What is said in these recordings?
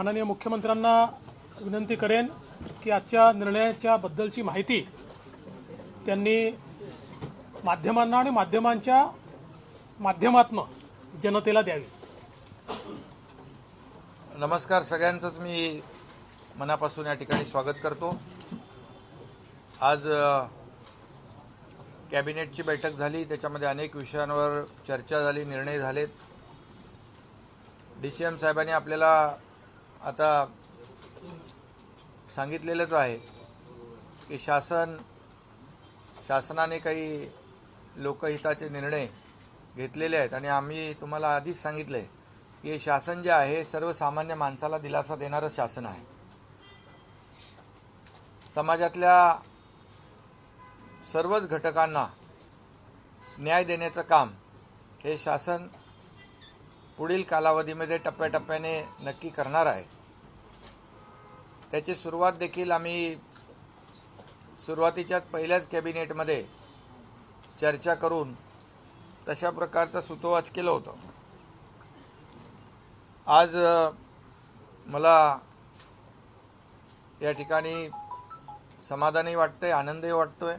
माननीय मुख्यमंत्र्यांना विनंती करेन की आजच्या निर्णयाच्या बद्दलची माहिती त्यांनी माध्यमांना आणि माध्यमांच्या माध्यमातून जनतेला द्यावी। नमस्कार, सगळ्यांचंच मी मनापासून या ठिकाणी स्वागत करतो। आज कॅबिनेटची बैठक झाली, त्याच्यामध्ये अनेक विषयांवर चर्चा झाली, निर्णय झालेत। डीसीएम साहेबांनी आपल्याला आता सांगितलेलंच आहे की शासनाने काही लोकहिताचे निर्णय घेतलेले आहेत आणि आम्ही तुम्हाला आधीच सांगितले की हे शासन जे आहे सर्वसामान्य माणसाला दिलासा देणारं शासन आहे। समाजातल्या सर्वच घटकांना न्याय देण्याचं काम हे शासन पुढील कालावधीमध्ये टप्प्याटप्प्याने नक्की करणार आहे। त्याची सुरुवात देखील आम्ही सुरुवातीच्याच पहिल्याच कॅबिनेटमध्ये चर्चा करून तशा प्रकारचं सुतोवाच केलं होतं। आज मला या ठिकाणी समाधानही वाटतंय, आनंदही वाटतोय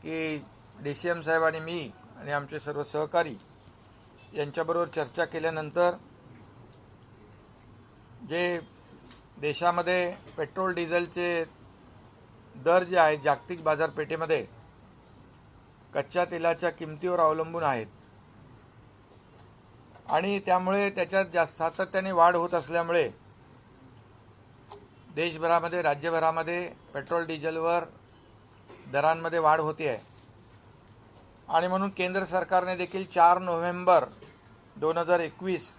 की डीसीएम साहेब आणि मी आणि आमचे सर्व सहकारी यांच्याबरोबर चर्चा केल्यानंतर जे देशामध्ये पेट्रोल डिझेलचे दर जे आहेत जागतिक बाजारपेठेमध्ये कच्च्या तेलाच्या किमतीवर अवलंबून आहेत आणि त्यामुळे त्याच्यात जास्त सातत्याने वाढ होत असल्यामुळे देशभरामध्ये राज्यभरामध्ये पेट्रोल डिझेलवर दरांमध्ये वाढ होते आहे आणि म्हणून केंद्र सरकारने देखील 4 नोव्हेंबर 2021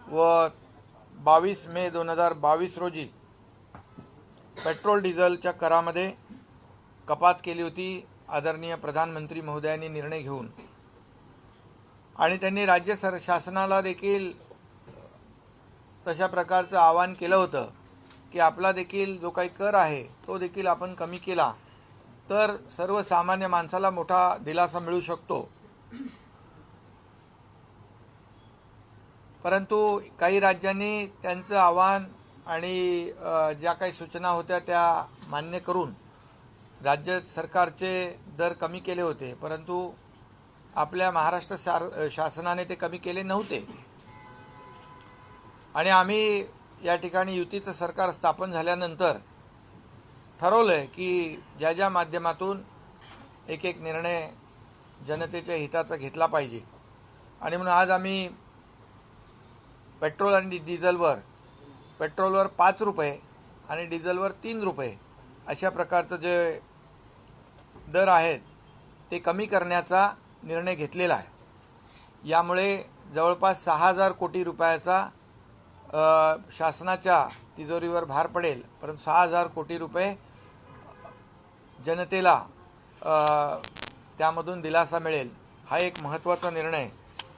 व 22 मे 2022 रोजी पेट्रोल डिझेलच्या करामध्ये कपात केली होती। आदरणीय प्रधानमंत्री महोदयांनी निर्णय घेऊन आणि त्यांनी राज्य शासनाला देखील तशा प्रकारचं आवाहन केलं होतं की आपला देखील जो काही कर आहे तो देखील आपण कमी केला तर सर्वसामान्य माणसाला मोठा दिलासा मिळू शकतो। परंतु काही राज्यांनी त्यांचं आवाहन आणि ज्या काही सूचना होत्या त्या मान्य करून राज्य सरकारचे दर कमी केले होते, परंतु आपल्या महाराष्ट्र शासनाने ते कमी केले नव्हते आणि आम्ही या ठिकाणी युतीचं सरकार स्थापन झाल्यानंतर ठरवलंय की ज्या ज्या माध्यमातून एक एक निर्णय जनतेच्या हिताचा घेतला पाहिजे आणि म्हणून आज आम्ही पेट्रोल आणि डिझेलवर पेट्रोलवर 5 रुपये आणि डिझेलवर 3 रुपये अशा प्रकारचं जे दर आहेत ते कमी करण्याचा निर्णय घेतलेला आहे। यामुळे जवळपास 6000 कोटी रुपयाचा शासनाच्या तिजोरीवर भार पडेल, परंतु 6000 कोटी रुपये जनतेला त्यामधून दिलासा मिळेल। हा एक महत्त्वाचा निर्णय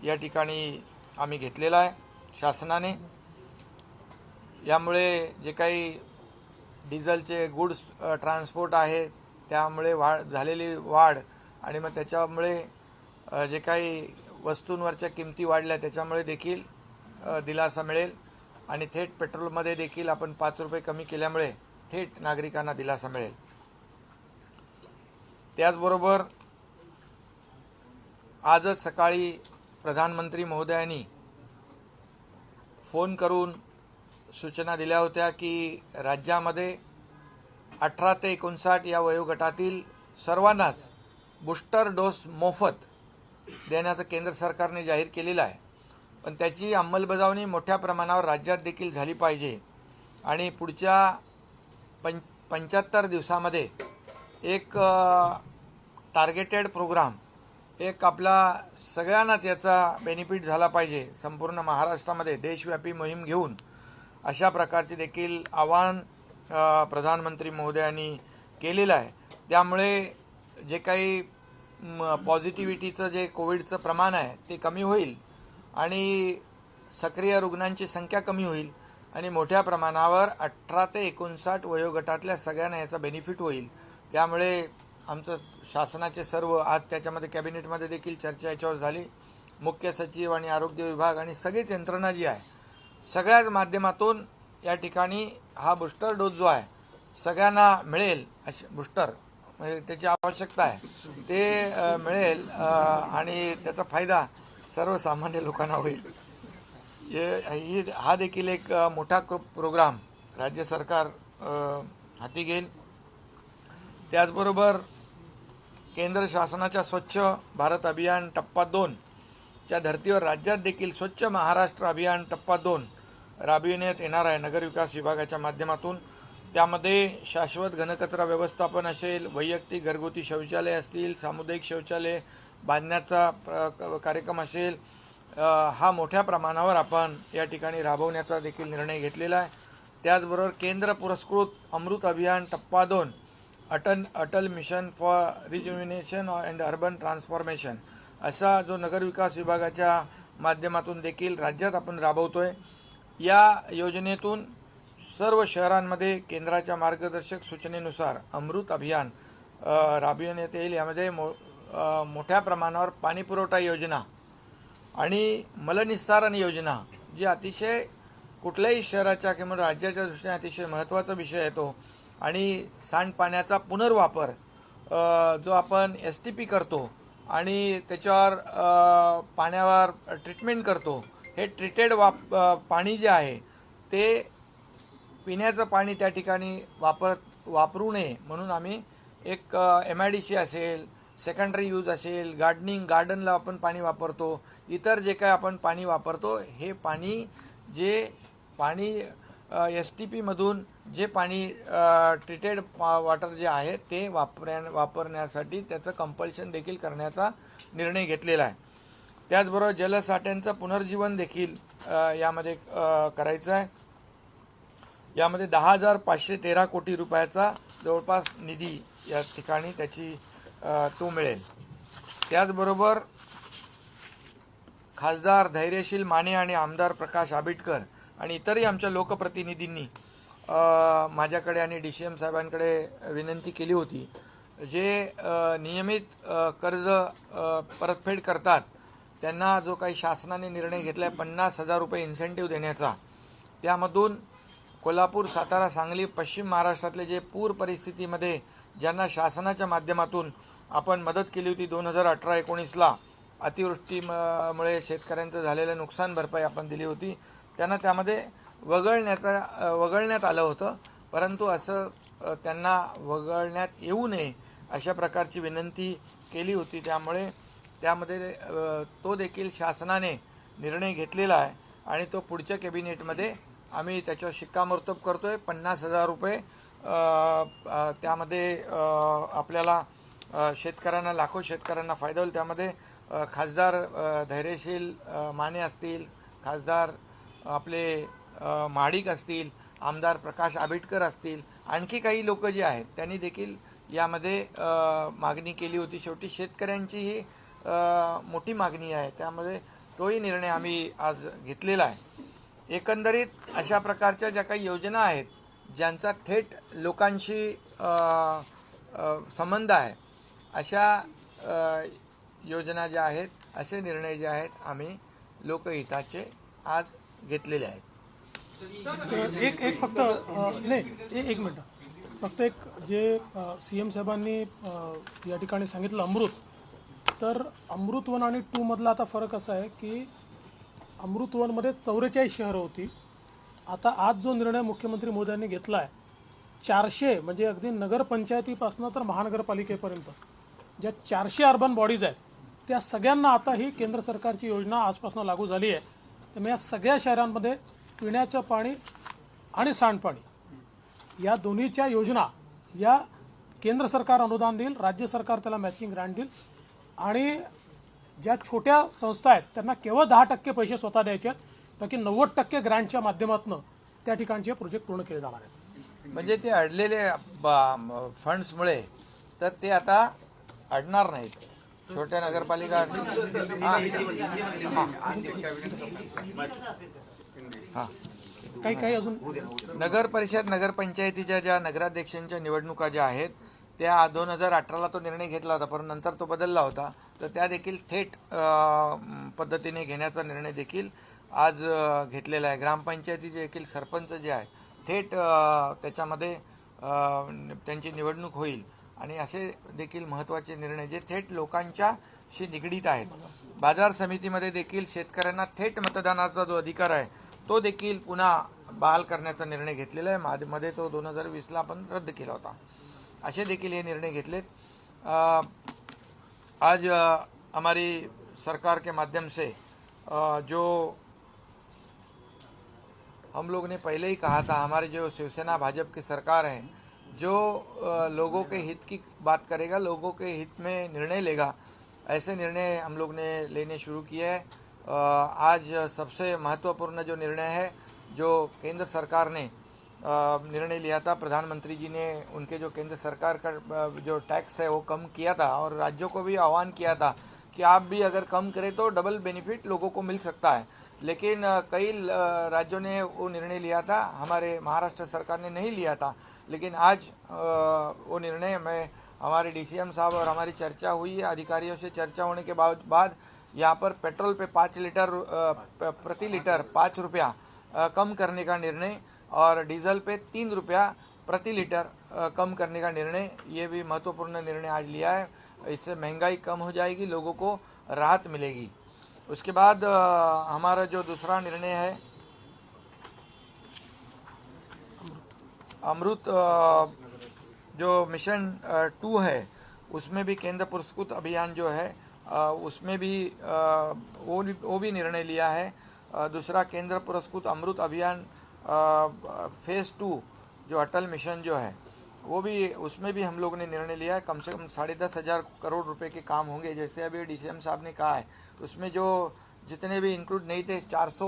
या ठिकाणी आम्ही घेतलेला आहे शासनाने। यामुळे जे काही डिझेलचे गुड्स ट्रान्सपोर्ट आहे त्यामुळे झालेली वाढ आणि मग त्याच्यामुळे जे काही वस्तूंवरच्या किमती वाढल्या त्याच्यामुळे देखील दिलासा मिळेल आणि थेट पेट्रोलमध्ये देखील आपण 5 रुपये कमी केल्यामुळे थेट नागरिकांना दिलासा मिळेल। त्याचबरोबर आजच सकाळी प्रधानमंत्री महोदयांनी फोन करून सूचना दिल्या होत्या की राज्यामध्ये 18 ते 59 या वयोगटातील सर्वांनाच बूस्टर डोस मोफत देण्याचं केंद्र सरकारने जाहीर केलेलं आहे, पण त्याची अंमलबजावणी मोठ्या प्रमाणावर राज्यात देखील झाली पाहिजे आणि पुढच्या 75 दिवसामध्ये एक टार्गेटेड प्रोग्राम एक आपला सगळ्यांनाच याचा बेनिफिट झाला पाहिजे। संपूर्ण महाराष्ट्रामध्ये देशव्यापी मोहीम घेऊन अशा प्रकारचे देखील आवाहन प्रधानमंत्री महोदयांनी केलेलं आहे। त्यामुळे जे काही पॉझिटिव्हिटीचं जे कोविडचं प्रमाण आहे ते कमी होईल आणि सक्रिय रुग्णांची संख्या कमी होईल आणि मोठ्या प्रमाणावर 18 ते 59 वयोगटातल्या सगळ्यांना याचा बेनिफिट होईल। त्यामुळे आमचं शासनाचे सर्व आज त्याच्यामध्ये कॅबिनेटमध्ये देखील चर्चा याच्यावर झाली। मुख्य सचिव आणि आरोग्य विभाग आणि सगळीच यंत्रणा जी आहे सगळ्याच माध्यमातून या ठिकाणी हा बूस्टर डोस जो आहे सगळ्यांना मिळेल, असे बूस्टर म्हणजे त्याची आवश्यकता आहे ते मिळेल आणि त्याचा फायदा सर्वसामान्य लोकांना होईल. हा देखील एक मोठा प्रोग्राम राज्य सरकार हाती घेईल. त्याचबरोबर केंद्र शासनाच्या स्वच्छ भारत अभियान टप्पा 2 च्या धर्तीवर राज्यात देखील स्वच्छ महाराष्ट्र अभियान टप्पा 2 राबविण्यात येणार आहे नगरविकास विभागाच्या माध्यमातून. त्यामध्ये शाश्वत घनकचरा व्यवस्थापन असेल, वैयक्तिक घरगुती शौचालय असतील, सामुदायिक शौचालय बांधण्याचा कार्यक्रम असेल, हा मोठ्या प्रमाणावर आपण या ठिकाणी राबवण्याचा देखील निर्णय घेतलेला आहे. त्याचबरोबर केंद्र पुरस्कृत अमृत अभियान टप्पा 2 Atal mission for rejuvenation and urban transformation असा जो नगरविकास विभागाच्या माध्यमातून देखील राज्यात आपण राबवतोय. या योजनेतून सर्व शहरांमध्ये केंद्राच्या मार्गदर्शक सूचनेनुसार अमृत अभियान राबविण्यात येईल. यामध्ये मोठ्या प्रमाणावर पाणीपुरवठा योजना आणि मलनिस्सारण योजना जी अतिशय कुठल्याही शहराच्या किंवा राज्याच्या दृष्टीने अतिशय महत्त्वाचा विषय येतो आणि सांडपाण्याचा पुनर्वापर जो आपण STP करतो आणि त्याच्यावर पाण्यावर ट्रीटमेंट करतो, हे ट्रीटेड पाणी जे आहे ते पिण्याचं पाणी त्या ठिकाणी वापरू नये म्हणून आम्ही एक MIDC असेल, सेकंडरी यूज असेल, गार्डनला आपण पाणी वापरतो, इतर जे काय आपण पाणी वापरतो हे पाणी STPमधून जे पाणी ट्रीटेड वॉटर जे आहे ते वापरण्यासाठी त्याचं कंपल्शन देखील करण्याचा निर्णय घेतलेला आहे. त्याचबरोबर जलसाठ्यांचं पुनर्जीवन देखील यामध्ये करायचं आहे. यामध्ये 10,513 कोटी रुपयाचा जवळपास निधी या ठिकाणी त्याची तो मिळेल. त्याचबरोबर खासदार धैर्यशील माने आणि आमदार प्रकाश आंबेडकर आणि इतरही आमच्या लोकप्रतिनिधींनी माझ्याकडे आणि DCM साहेबांकडे विनंती केली होती. जे नियमित कर्ज परतफेड करतात त्यांना जो काही शासनाने निर्णय घेतला आहे 50,000 रुपये इन्सेंटिव्ह देण्याचा, त्यामधून कोल्हापूर, सातारा, सांगली, पश्चिम महाराष्ट्रातले जे पूर परिस्थितीमध्ये ज्यांना शासनाच्या माध्यमातून आपण मदत केली होती 2018-19ला अतिवृष्टीमुळे शेतकऱ्यांचं झालेलं नुकसान भरपाई आपण दिली होती, त्यांना त्यामध्ये वगळण्यात आलं होतं. परंतु असं त्यांना वगळण्यात येऊ नये अशा प्रकारची विनंती केली होती. त्यामुळे त्यामध्ये तो देखील शासनाने निर्णय घेतलेला आहे आणि तो पुढच्या कॅबिनेटमध्ये आम्ही त्याच्यावर शिक्कामोर्तब करतोय. 50,000 रुपये त्यामध्ये आपल्याला शेतकऱ्यांना, लाखो शेतकऱ्यांना फायदा होईल. त्यामध्ये खासदार धैर्यशील माने असतील, खासदार आपले महाडिक असतील, आमदार प्रकाश आंबेडकर असतील, आणखी काही लोक जे आहेत त्यांनी देखील यामध्ये मागणी केली होती. शेवटी शेतकऱ्यांची ही मोठी मागणी आहे, त्यामध्ये तोही निर्णय आम्ही आज घेतलेला आहे. एकंदरीत अशा प्रकारच्या ज्या काही योजना आहेत ज्यांचा थेट लोकांशी संबंध आहे अशा योजना ज्या आहेत, असे निर्णय जे आहेत आम्ही लोकहिताचे आज घेतलेले आहेत. एक फक्त नाही एक मिनटं, फक्त एक जे CM साहेबांनी या ठिकाणी सांगितलं अमृत, तर अमृत 1 आणि 2 मधला आता फरक असा आहे की अमृत 1 मध्ये 44 शहरं होती. आता आज जो निर्णय मुख्यमंत्री मोदयांनी घेतला आहे 400 म्हणजे अगदी नगरपंचायतीपासून तर महानगरपालिकेपर्यंत ज्या 400 अर्बन बॉडीज आहेत त्या सगळ्यांना आता ही केंद्र सरकारची योजना आजपासून लागू झाली आहे. त्यामुळे या सगळ्या शहरांमध्ये पिण्याचं पाणी आणि सांडपाणी या दोन्हीच्या योजना या केंद्र सरकार अनुदान देईल, राज्य सरकार त्याला मॅचिंग ग्रँट देईल आणि ज्या छोट्या संस्था आहेत त्यांना केवळ 10% पैसे स्वतः द्यायचे आहेत, बाकी 90% ग्रँटच्या माध्यमातून त्या ठिकाणचे प्रोजेक्ट पूर्ण केले जाणार आहेत. म्हणजे ते अडलेले फंड्समुळे तर ते आता अडणार नाहीत. छोट्या नगरपालिका काही अजून नगर परिषद, नगरपंचायतीच्या ज्या नगराध्यक्षांच्या निवडणुका ज्या आहेत त्या 2018ला तो निर्णय घेतला होता, पण नंतर तो बदलला होता, तर त्या देखील थेट पद्धतीने घेण्याचा निर्णय देखील आज घेतलेला आहे. ग्रामपंचायतीचे देखील सरपंच जे आहे थेट त्याच्यामध्ये त्यांची निवडणूक होईल आणि असे देखील महत्त्वाचे निर्णय जे थेट लोकांच्याशी निगडीत आहेत. बाजार समितीमध्ये देखील शेतकऱ्यांना थेट मतदानाचा जो अधिकार आहे तो देखील पुन्हा बहाल करण्याचा निर्णय घेतलेला आहे. मध्ये तो 2020ला आपण रद्द केला होता. असे देखील हे निर्णय घेतलेत. आज हमारी सरकार के माध्यम से जो हम लोग ने पहले ही कहा था, हमारे जो शिवसेना भाजपा की सरकार है जो लोगों के हित की बात करेगा, लोगों के हित में निर्णय लेगा, ऐसे निर्णय हम लोग ने लेने शुरू किए हैं. आज सबसे महत्वपूर्ण जो निर्णय है जो केंद्र सरकार ने निर्णय लिया था, प्रधानमंत्री जी ने उनके जो केंद्र सरकार का जो टैक्स है वो कम किया था और राज्यों को भी आह्वान किया था कि आप भी अगर कम करें तो डबल बेनिफिट लोगों को मिल सकता है. लेकिन कई राज्यों ने वो निर्णय लिया था, हमारे महाराष्ट्र सरकार ने नहीं लिया था. लेकिन आज वो निर्णय में हमारे डीसीएम साहब और हमारी चर्चा हुई है, अधिकारियों से चर्चा होने के बाद यहाँ पर पेट्रोल पे 5 लीटर प्रति लीटर 5 रुपया कम करने का निर्णय और डीजल पे 3 रुपया प्रति लीटर कम करने का निर्णय, ये भी महत्वपूर्ण निर्णय आज लिया है. इससे महंगाई कम हो जाएगी, लोगों को राहत मिलेगी. उसके बाद हमारा जो दूसरा निर्णय है अमृत जो मिशन 2 है उसमें भी केंद्र पुरस्कृत अभियान जो है उसमें भी वो भी निर्णय लिया है. दूसरा केंद्र पुरस्कृत अमृत अभियान फेज़ 2 जो अटल मिशन जो है वो भी, उसमें भी हम लोग ने निर्णय लिया है. कम से कम 10,500 करोड़ रुपए के काम होंगे. जैसे अभी डीसीएम साहब ने कहा है उसमें जो जितने भी इंक्लूड नहीं थे 400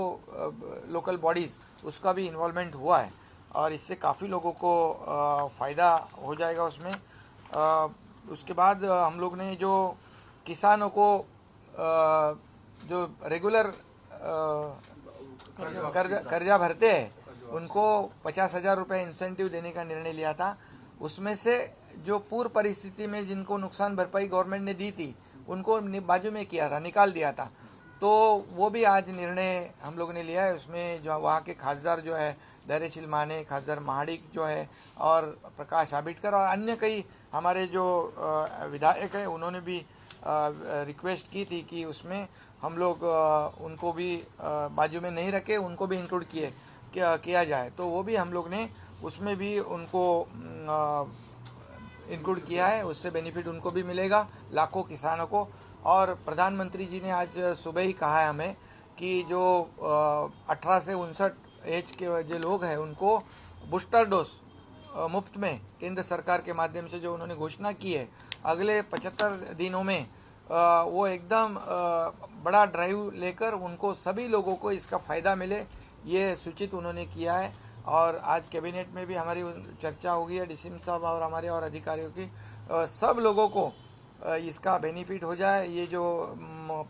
लोकल बॉडीज़ उसका भी इन्वॉल्वमेंट हुआ है और इससे काफ़ी लोगों को फ़ायदा हो जाएगा उसमें. उसके बाद हम लोग ने जो किसानों को जो रेगुलर कर्जा भरते हैं उनको 50,000 रुपये इंसेंटिव देने का निर्णय लिया था. उसमें से जो पूर्व परिस्थिति में जिनको नुकसान भरपाई गवर्नमेंट ने दी थी उनको बाजू में किया था, निकाल दिया था. तो वो भी आज निर्णय हम लोग ने लिया है. उसमें जो वहाँ के खासदार जो है धैर्यशील माने, खासदार महाडिक जो है और प्रकाश आबिटकर और अन्य कई हमारे जो विधायक हैं उन्होंने भी रिक्वेस्ट की थी कि उसमें हम लोग उनको भी बाजू में नहीं रखे, उनको भी इंक्लूड किया जाए. तो वो भी हम लोग ने उसमें भी उनको इंक्लूड किया है. उससे बेनिफिट उनको भी मिलेगा, लाखों किसानों को. और प्रधानमंत्री जी ने आज सुबह ही कहा है हमें कि जो 18 से 59 एज के जो लोग हैं उनको बूस्टर डोज मुफ्त में केंद्र सरकार के माध्यम से जो उन्होंने घोषणा की है अगले 75 दिनों में वो एकदम बड़ा ड्राइव लेकर उनको सभी लोगों को इसका फ़ायदा मिले, ये सूचित उन्होंने किया है. और आज कैबिनेट में भी हमारी चर्चा होगी है डीसीएम साहब और हमारे और अधिकारियों की, सब लोगों को इसका बेनिफिट हो जाए. ये जो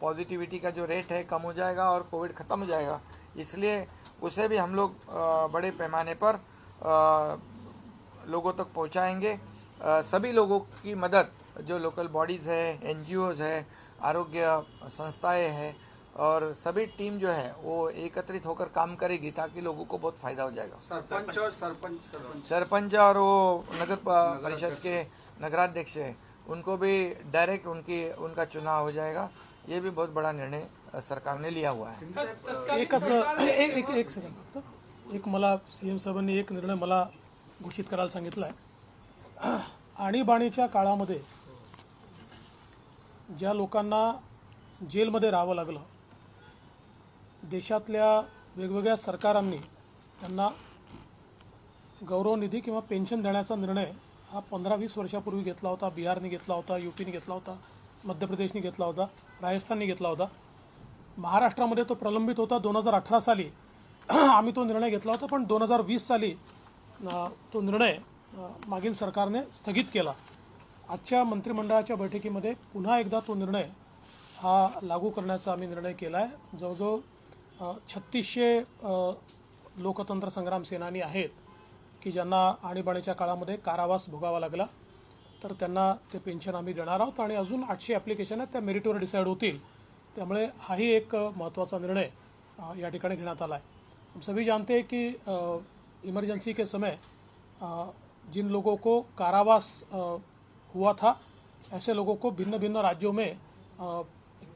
पॉजिटिविटी का जो रेट है कम हो जाएगा और कोविड ख़त्म हो जाएगा. इसलिए उसे भी हम लोग बड़े पैमाने पर लोगों तक पहुंचाएंगे. सभी लोगों की मदद जो लोकल बॉडीज़ है, एनजीओज है, आरोग्य संस्थाएं हैं और सभी टीम जो है वो एकत्रित होकर काम करेगी ताकि लोगों को बहुत फ़ायदा हो जाएगा. सरपंच और वो नगर परिषद के नगराध्यक्ष है उनको भी डायरेक्ट उनका चुनाव हो जाएगा. ये भी बहुत बड़ा निर्णय सरकार ने लिया हुआ है. एक सेकंड फक्त. एक मला सीएम साहेबांनी एक निर्णय मला घोषित करायला सांगितला आहे. आणीबाणीच्या काळामध्ये ज्या लोकांना जेलमध्ये राहावं लागलं, देशातल्या वेगवेगळ्या सरकारांनी त्यांना गौरवनिधी किंवा पेन्शन देण्याचा निर्णय हा 15-20 वर्षापूर्वी घेतला होता. बिहारने घेतला होता, यूपीने घेतला होता, मध्य प्रदेशने घेतला होता, राजस्थानने घेतला होता. महाराष्ट्रामध्ये तो प्रलंबित होता. 2018 साली आम्ही तो निर्णय घेतला होता, पण 2020 साली तो निर्णय मागील सरकारने स्थगित केला. आजच्या मंत्रिमंडळाच्या बैठकीमध्ये पुन्हा एकदा तो निर्णय हा लागू करण्याचा आम्ही निर्णय केला आहे. जवळजवळ 3600 लोकतंत्र संग्राम सेनानी आहेत की ज्यांना आणीबाणीच्या काळामध्ये कारावास भोगावा लागला, तर त्यांना ते पेन्शन आम्ही देणार आहोत. आणि अजून 800 ॲप्लिकेशन आहेत, त्या मेरिटवर डिसाईड होतील. त्यामुळे हाही एक महत्त्वाचा निर्णय या ठिकाणी घेण्यात आला आहे। हम सभी जानते हैं कि इमरजेंसी के समय जिन लोगों को कारावास हुआ था, ऐसे लोगों को भिन्न भिन्न राज्यों में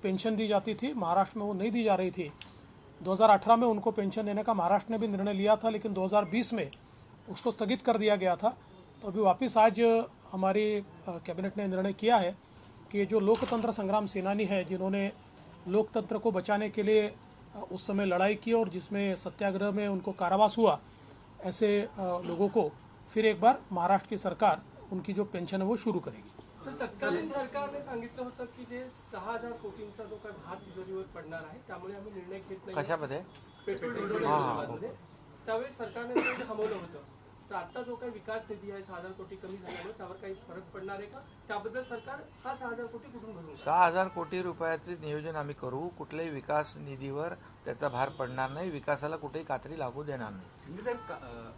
पेंशन दी जाती थी। महाराष्ट्र में वो नहीं दी जा रही थी। 2018 में उनको पेंशन देने का महाराष्ट्र ने भी निर्णय लिया था, लेकिन 2020 में उसको स्थगित कर दिया गया था। तो अभी वापस आज हमारी कैबिनेट ने निर्णय किया है कि जो लोकतंत्र संग्राम सेनानी है, जिन्होंने लोकतंत्र को बचाने के लिए उस समय लड़ाई की और जिसमें सत्याग्रह में उनको कारावास हुआ, ऐसे लोगों को फिर एक बार महाराष्ट्र की सरकार उनकी जो पेंशन है वो शुरू करेगी। सर, तत्कालीन सरकारने सांगितलं होतं की जे 6,000 कोटींचा जो काही भार तिजोरीवर पडणार आहे, त्यामुळे आम्ही निर्णय घेत नाही कशामध्ये? पेट्रोल डिझेल संदर्भामध्ये त्यावेळेस सरकारने ते थांबवलं होतं। तर आता जो काही विकास निधी आहे 6,000 कोटी कमी झाल्यामुळे त्यावर काही फरक पडणार आहे का? त्याबद्दल सरकार हा 6,000 कोटी कुठून भरून काढेल? 6,000 कोटी रुपयाचे नियोजन आम्ही करू। कुठल्याही विकास निधीवर त्याचा भार पडणार नाही, विकासाला कुठेही कात्री लागू देणार नाही। शिंदे साहेब,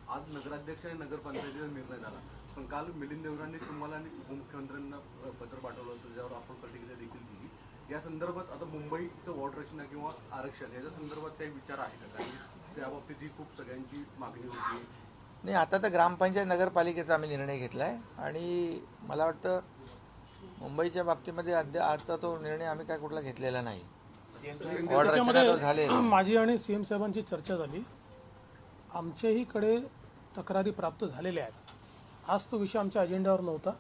आज नगराध्यक्ष आणि नगरपंचायतीचा निर्णय झाला, पण काल मिलिंद देवरांनी तुम्हाला आणि उपमुख्यमंत्र्यांना पत्र पाठवलं होतं, ज्यावर आपण प्रतिक्रिया देखील दिली। या संदर्भात आता मुंबईचं वॉर्ड रचना किंवा आरक्षण याच्या संदर्भात काही विचार आहे का? कारण त्या बाबतीत ही खूप सगळ्यांची मागणी होती। नाही, आता तर ग्रामपंचायत नगरपालिकेचा आम्ही निर्णय घेतला आहे आणि मला वाटतं मुंबईच्या बाबतीमध्ये आता तो निर्णय आम्ही काय कुठला घेतलेला नाही। वॉर्ड रचना तो झालेला आहे। माझी आणि सीएम साहेबांची चर्चा झाली। आमच्याही कडे तक्रारी प्राप्त झालेल्या आहेत। आज तो विषय आमच्या अजेंड्यावर नव्हता।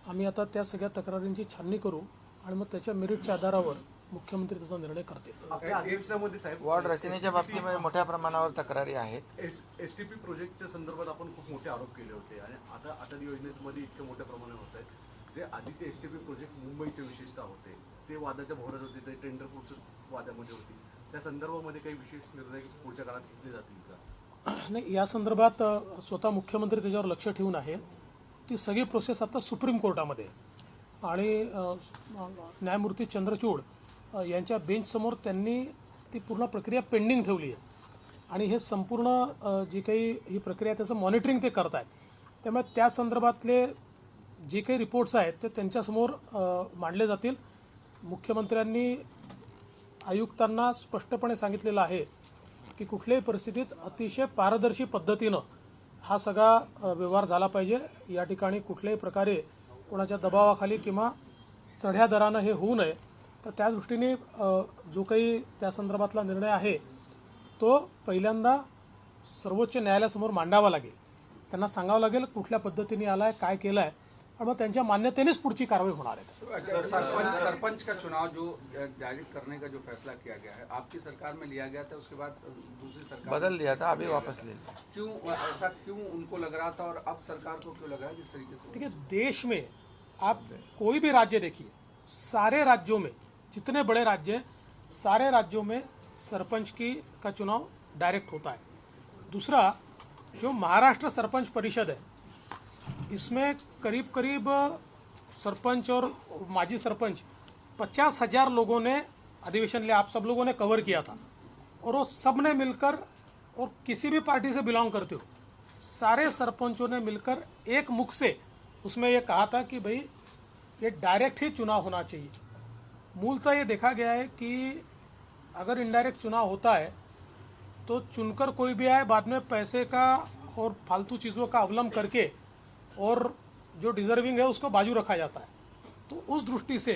आम्ही आता त्या सगळ्या तक्रारींची छाननी करू आणि मग त्याच्या मेरिटच्या आधारावर मुख्यमंत्री त्याचा निर्णय करतील। आपल्या आदेशामध्ये साहेब वॉर्ड रचनेच्या बाबतीमध्ये मोठ्या प्रमाणावर तक्रारी आहेत। एसटीपी प्रोजेक्टच्या संदर्भात आपण खूप मोठे आरोप केले होते आणि आता अटल योजनेमध्ये इतके मोठ्या प्रमाणात होत आहेत। जे आधीचे एसटीपी प्रोजेक्ट मुंबईचे विशेषतः होते, ते वादाच्या भोवऱ्यात होते, ते टेंडर प्रोसेस वादामध्ये होती। त्या संदर्भामध्ये काही विशेष निर्णय पुढच्या काळात घेतले जातील का? नाही, या संदर्भात स्वतः मुख्यमंत्री त्याच्यावर लक्ष ठेवून आहे। ती सगळी प्रोसेस आता सुप्रीम कोर्टामध्ये आणि न्यायमूर्ती चंद्रचूड यांच्या बेंचसमोर त्यांनी ती पूर्ण प्रक्रिया पेंडिंग ठेवली आहे आणि हे संपूर्ण जी काही ही प्रक्रिया त्याचं मॉनिटरिंग ते करत आहेत। त्यामुळे त्या संदर्भातले जे काही रिपोर्ट्स आहेत ते त्यांच्यासमोर मांडले जातील। मुख्यमंत्र्यांनी आयुक्तांना स्पष्टपणे सांगितलेलं आहे की कुठल्याही परिस्थितीत अतिशय पारदर्शी पद्धतीनं हा सगळा व्यवहार झाला पाहिजे। या ठिकाणी कुठल्याही प्रकारे कोणाच्या दबावाखाली किंवा चढ्या दरानं हे होऊ नये। तर त्या दृष्टीने जो काही त्या संदर्भातला निर्णय आहे तो पहिल्यांदा सर्वोच्च न्यायालयासमोर मांडावा लागेल। त्यांना सांगावं लागेल कुठल्या पद्धतीने आलाय, काय केलंय और मग त्यांच्या मान्यतेनेच पुढची कारवाई होणार आहे। सरपंच का चुनाव जो जारी करने का जो फैसला किया गया है, आपकी सरकार में लिया गया था, उसके बाद दूसरी सरकार बदल दिया था, अभी वापस ले लिया। क्यों ऐसा क्यों उनको लग रहा था और अब सरकार को क्यों लग रहा है जिस तरीके से? देखिए, देश में आप कोई भी राज्य देखिए, सारे राज्यों में जितने बड़े राज्य हैं, सारे राज्यों में सरपंच का चुनाव डायरेक्ट होता है। दूसरा, जो महाराष्ट्र सरपंच परिषद है, इसमें करीब करीब सरपंच और माजी सरपंच 50,000 लोगों ने अधिवेशन लिया। आप सब लोगों ने कवर किया था और वो सब ने मिलकर, और किसी भी पार्टी से बिलोंग करते हो, सारे सरपंचों ने मिलकर एक मुख से उसमें ये कहा था कि भाई ये डायरेक्ट ही चुनाव होना चाहिए। मूलतः ये देखा गया है कि अगर इनडायरेक्ट चुनाव होता है तो चुनकर कोई भी आए, बाद में पैसे का और फालतू चीज़ों का अवलंब करके और जो डिजर्विंग है उसको बाजू रखा जाता है। तो उस दृष्टि से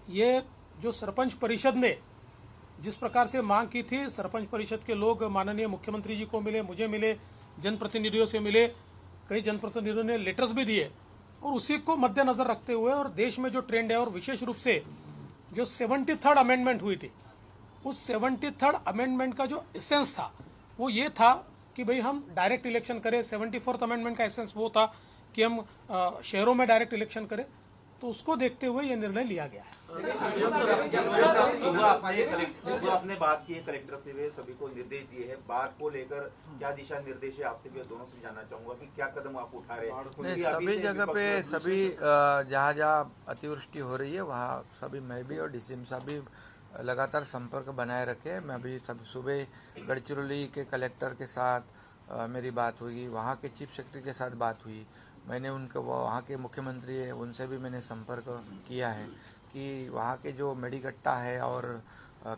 ये जो सरपंच परिषद ने जिस प्रकार से मांग की थी, सरपंच परिषद के लोग माननीय मुख्यमंत्री जी को मिले, मुझे मिले, जनप्रतिनिधियों से मिले, कई जनप्रतिनिधियों ने लेटर्स भी दिए, और उसी को मद्देनजर रखते हुए और देश में जो ट्रेंड है और विशेष रूप से जो 73rd अमेंडमेंट हुई थी, उस 73rd अमेंडमेंट का जो एसेंस था वो ये था कि भाई हम डायरेक्ट इलेक्शन करें। 74th अमेंडमेंट का एसेंस वो था कि हम शहरों में डायरेक्ट इलेक्शन करें। तो उसको देखते हुए ये निर्णय लिया गया है। सुबह आपने बात की है कलेक्टर से, वे सभी को निर्देश दिए हैं। बाढ़ को लेकर क्या दिशा निर्देश है, आपसे भी दोनों से जानना चाहूंगा कि क्या कदम आप उठा रहे हैं? नहीं, सभी जगह पे सभी जहाँ जहाँ अतिवृष्टि हो रही है वहाँ सभी मैं भी और डीसीएम साहब भी लगातार संपर्क बनाए रखे। मैं अभी सब सुबह गढ़चिरौली के कलेक्टर के साथ मेरी बात हुई, वहाँ के चीफ सेक्रेटरी के साथ बात हुई। मैंने उनको, वहाँ के मुख्यमंत्री है उनसे भी मैंने संपर्क किया है कि वहाँ के जो मेडिगट्टा है और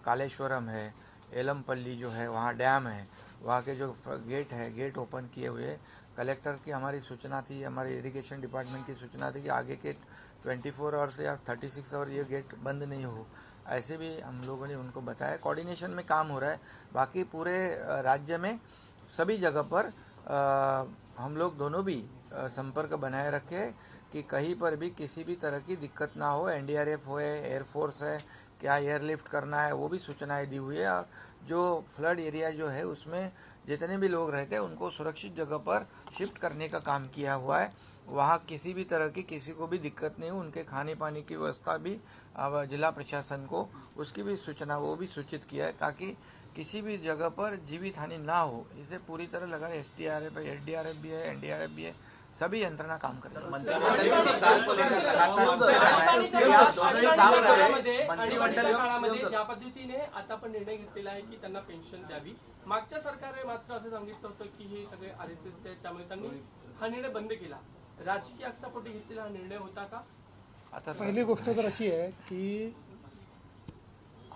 कालेश्वरम है, एलमपल्ली जो है वहाँ डैम है, वहाँ के जो गेट है, गेट ओपन किए हुए। कलेक्टर की हमारी सूचना थी, हमारे इरिगेशन डिपार्टमेंट की सूचना थी कि आगे के 24 आवर्स या 36 आवर ये गेट बंद नहीं हो, ऐसे भी हम लोगों ने उनको बताया। कोऑर्डिनेशन में काम हो रहा है। बाकी पूरे राज्य में सभी जगह पर हम लोग दोनों भी संपर्क बनाए रखे कि कहीं पर भी किसी भी तरह की दिक्कत ना हो। एनडीआरएफ हो, एयरफोर्स है, क्या एयरलिफ्ट करना है वो भी सूचनाएं दी हुई है। और जो फ्लड एरिया जो है उसमें जितने भी लोग रहते हैं उनको सुरक्षित जगह पर शिफ्ट करने का काम किया हुआ है। वहाँ किसी भी तरह की किसी को भी दिक्कत नहीं हो। उनके खाने पानी की व्यवस्था भी अब जिला प्रशासन को उसकी भी सूचना वो भी सूचित किया है, ताकि किसी भी जगह पर जीवित हानि ना हो। इसे पूरी तरह लगा एसडीआरएफ है, एसडीआरएफ भी है, एनडीआरएफ भी है, सभी यंत्रणा काम करेगी। आणीबाणीच्या काळामध्ये ज्या पद्धतीने आता पण निर्णय घेतलेला आहे की त्यांना पेन्शन द्यावी, मागच्या सरकारने मात्र असं सांगितलं होतं की हे सगळे आरएसएसचे आहेत, त्यामुळे त्यांनी हा निर्णय बंद केला। राजकीय आक्षेपोटी घेतलेला हा निर्णय होता का? आता पहिली गोष्ट तर अशी आहे की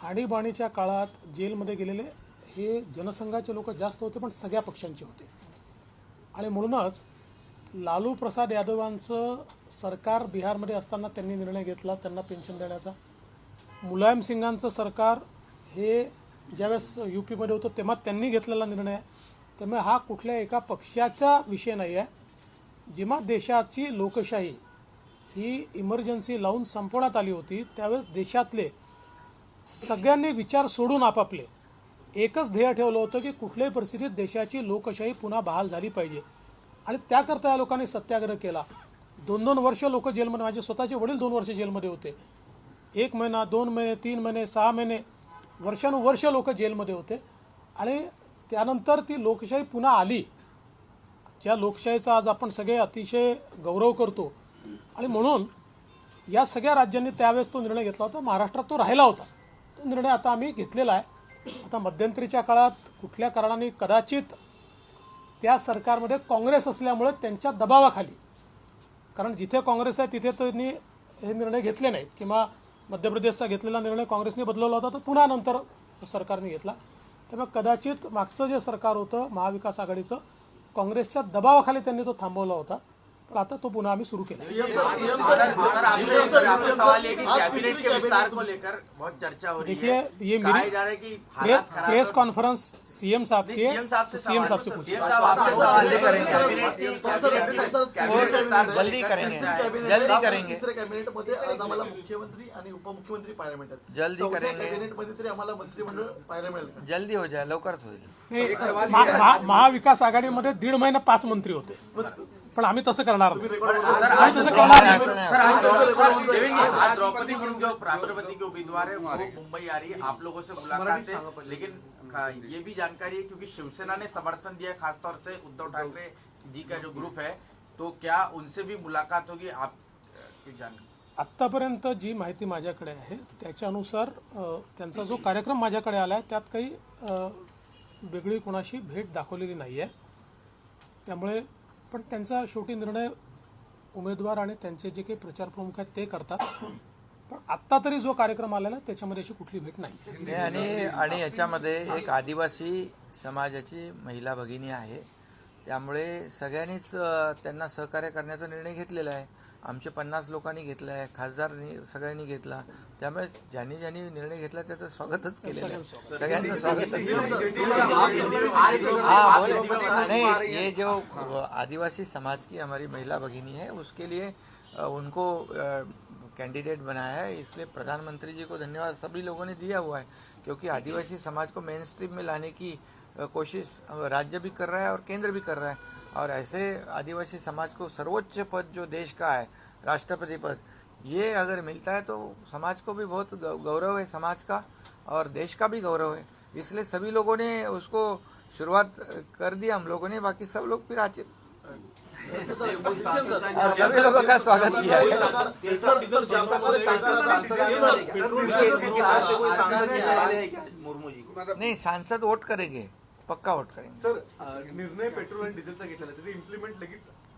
आणीबाणीच्या काळात जेलमध्ये गेलेले हे जनसंघाचे लोक जास्त होते, पण सगळ्या पक्षांचे होते। आणि म्हणूनच लालू प्रसाद यादवांचं सरकार बिहारमध्ये असताना त्यांनी निर्णय घेतला त्यांना पेन्शन देण्याचा। मुलायम सिंगांचं सरकार हे ज्यावेळेस यूपीमध्ये होतं तेव्हा त्यांनी घेतलेला निर्णय आहे। त्यामुळे हा कुठल्या एका पक्षाचा विषय नाही आहे। जेव्हा देशाची लोकशाही ही इमर्जन्सी लावून संपवण्यात आली होती त्यावेळेस देशातले सगळ्यांनी विचार सोडून आपापले एकच ध्येय ठेवलं होतं की कुठल्याही परिस्थितीत देशाची लोकशाही पुन्हा बहाल झाली पाहिजे। आणि त्याकरता या लोकांनी सत्याग्रह केला। 2-2 वर्ष लोक जेलमध्ये, माझे स्वतःचे वडील 2 वर्ष जेलमध्ये होते। 1 महिना, 2 महिने, 3 महिने, 6 महिने, वर्षानुवर्ष लोक जेलमध्ये होते। आणि त्यानंतर ती लोकशाही पुन्हा आली, ज्या लोकशाहीचा आज आपण सगळे अतिशय गौरव करतो। आणि म्हणून या सगळ्या राज्यांनी त्यावेळेस तो निर्णय घेतला होता। महाराष्ट्रात तो राहिला होता, तो निर्णय आता आम्ही घेतलेला आहे। आता मध्यंतरीच्या काळात कुठल्या कारणाने कदाचित त्या सरकारमध्ये काँग्रेस असल्यामुळे त्यांच्या दबावाखाली, कारण जिथे काँग्रेस आहे तिथे त्यांनी हे निर्णय घेतले नाहीत, किंवा मध्य प्रदेशचा घेतलेला निर्णय काँग्रेसने बदलवला होता तो पुन्हा नंतर सरकारने घेतला। त्यामुळे कदाचित मागचं जे सरकार होतं महाविकास आघाडीचं, काँग्रेसच्या दबावाखाली त्यांनी तो थांबवला होता, पण आता तो पुन्हा आम्ही सुरू केला। देखिए ये मेरी प्रेस कॉन्फ्रेंस सीएम साहब की है, सीएम साहब से पूछिए। जल्दी करेंगे, जल्दी करेंगे, तिसऱ्या कॅबिनेट मध्ये आज आम्हाला मुख्यमंत्री आणि उपमुख्यमंत्री पाहायला मिळतात। जल्दी करेंगे, कॅबिनेट मध्ये तरी आम्हाला मंत्रिमंडळ पाहायला मिळेल। जल्दी हो जाए, लवकरच होईल। महाविकास आघाडीमध्ये 1.5 महिना 5 मंत्री होते, पण आम्ही तसं करणार नाही, आम्ही तसं करणार नाही। आज द्रौपदी मुर्मू जो राष्ट्रपति के उम्मीदवार है वो मुंबई आ रही है, आप लोगों से मुलाकात है, लेकिन ये भी जानकारी है क्योंकि शिवसेना ने समर्थन दिया है खासतौर से उद्धव ठाकरे जी का जो ग्रुप है, तो क्या उनसे भी मुलाकात होगी? आप जानकारी आत्तापर्यंत जी माहिती माझ्याकडे आहे त्याच्यानुसार त्यांचा जो कार्यक्रम माझ्याकडे आला आहे त्यात काही वेगळी कोणाशी भेट दाखवलेली नाही आहे। त्यामुळे पण त्यांचा शेवटी निर्णय उमेदवार आणि त्यांचे जे काही प्रचार प्रमुख आहेत ते करतात, पण आत्ता तरी जो कार्यक्रम आलेला आहे त्याच्यामध्ये अशी कुठली भेट नाही। आणि याच्यामध्ये एक आदिवासी समाजाची महिला भगिनी आहे, त्यामुळे सगळ्यांनीच त्यांना सहकार्य करण्याचा निर्णय घेतलेला आहे। आमचे 50 लोकांनी घेतला आहे, खासदारांनी सगळ्यांनी घेतला, त्यामुळे ज्यांनी ज्यांनी निर्णय घेतला त्याचं स्वागतच केलेलं आहे, सगळ्यांचं स्वागतच नहीं। ये जो आदिवासी समाज की हमारी महिला भगिनी है उसके लिए उनको कैंडिडेट बनाया है, इसलिए प्रधानमंत्री जी को धन्यवाद सभी लोगों ने दिया हुआ है, क्योंकि आदिवासी समाज को मेन स्ट्रीम में लाने की कोशिश राज्य भी कर रहा है और केंद्र भी कर रहा है। और ऐसे आदिवासी समाज को सर्वोच्च पद जो देश का है राष्ट्रपति पद, ये अगर मिलता है तो समाज को भी बहुत गौरव है, समाज का और देश का भी गौरव है। इसलिए सभी लोगों ने उसको शुरुआत कर दिया, हम लोगों ने, बाकी सब लोग फिर आज सभी लोगों का स्वागत किया है। मुर्मू जी को नहीं, सांसद वोट करेंगे, पक्का वोट करेंगे। सर निर्णय पेट्रोल आणि डिझेलचा घेतलेला त्याची इम्प्लिमेंट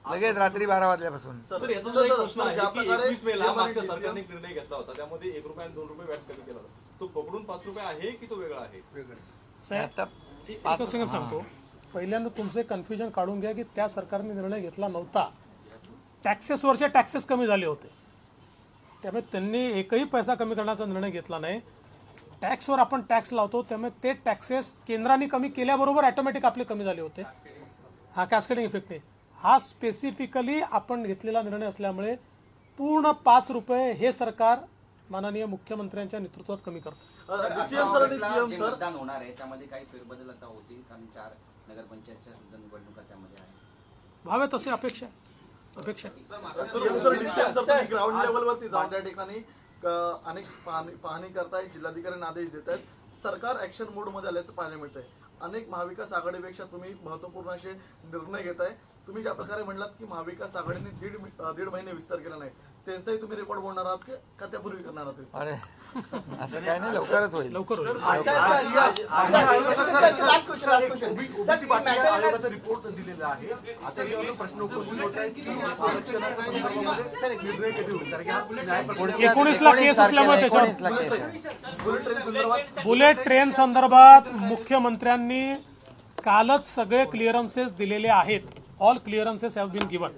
लगेच रात्री 12 वाजल्यापासून। सर याचा जो एक प्रश्न आहे की 21 मेला मागच्या सरकारने निर्णय घेतला होता, त्यामध्ये 1 रुपया आणि 2 रुपये व्याट कमी केला होता, तो पकडून 5 रुपये आहे की तो वेगळा आहे? आता एकच सेकंद सांगतो. पहिल्यांदा तुमचे कन्फ्युजन काढून घ्या की त्या सरकारने निर्णय घेतला नव्हता. टॅक्सेसवरचे टॅक्सेस कमी झाले होते, त्यामुळे त्यांनी एकही पैसा कमी करण्याचा निर्णय घेतला नाही. टॅक्सवर आपण टॅक्स लावतो, त्यामुळे ते टॅक्सेस केंद्राने कमी केल्याबरोबर ऑटोमॅटिक आपले कमी झाले होते. हा कॅस्केडिंग इफेक्ट आहे. हा स्पेसिफिकली आपण घेतलेला निर्णय असल्यामुळे पूर्ण 5 रुपये हे सरकार माननीय मुख्यमंत्र्यांच्या नेतृत्वात कमी करतं. सीएम सर आणि सीएम जे सर मतदान होणार आहे त्यामध्ये काही फेरबदल आता होतील, कारण 4 नगरपंचायतच्या सुद्धा निवडणुका त्यामध्ये आहेत. व्हावे तसे अपेक्षा आहे. सीएम सर डीसीएम सर तुम्ही ग्राउंड लेवलवरती जाऊन त्या ठिकाणी अनेक पाहणी करतायत, जिल्हाधिकाऱ्यांना आदेश देत आहेत. सरकार ऍक्शन मोड मध्ये आल्याचं पाहायला मिळतंय. अनेक महाविकास आघाडीपेक्षा तुम्ही महत्वपूर्ण असे निर्णय घेताय. तुम्ही ज्या प्रकारे म्हणलात की महाविकास आघाडीने दीड महिने विस्तार केला नाही, त्यांचाही तुम्ही रिपोर्ट बोलणार आहात का त्यापूर्वी करणार आहात? अरे असं काय नाही, लवकरच होईल. लवकर होईल. ओबीसी पाटील आयोगाचा रिपोर्ट दिलेला आहे. आता यावर प्रश्न उपस्थित होत आहेत की आरक्षणाच्या संदर्भामध्ये निर्णय कधी होईल, कारण की हा न्याय 19 ला केस असल्यामुळे त्याच्यावर 19 ला केस आहे. बुलेट ट्रेन संदर्भात बुलेट ट्रेन संदर्भात मुख्यमंत्र्यांनी कालच सगळे क्लिअरन्सेस दिलेले आहेत. All clearances have been given.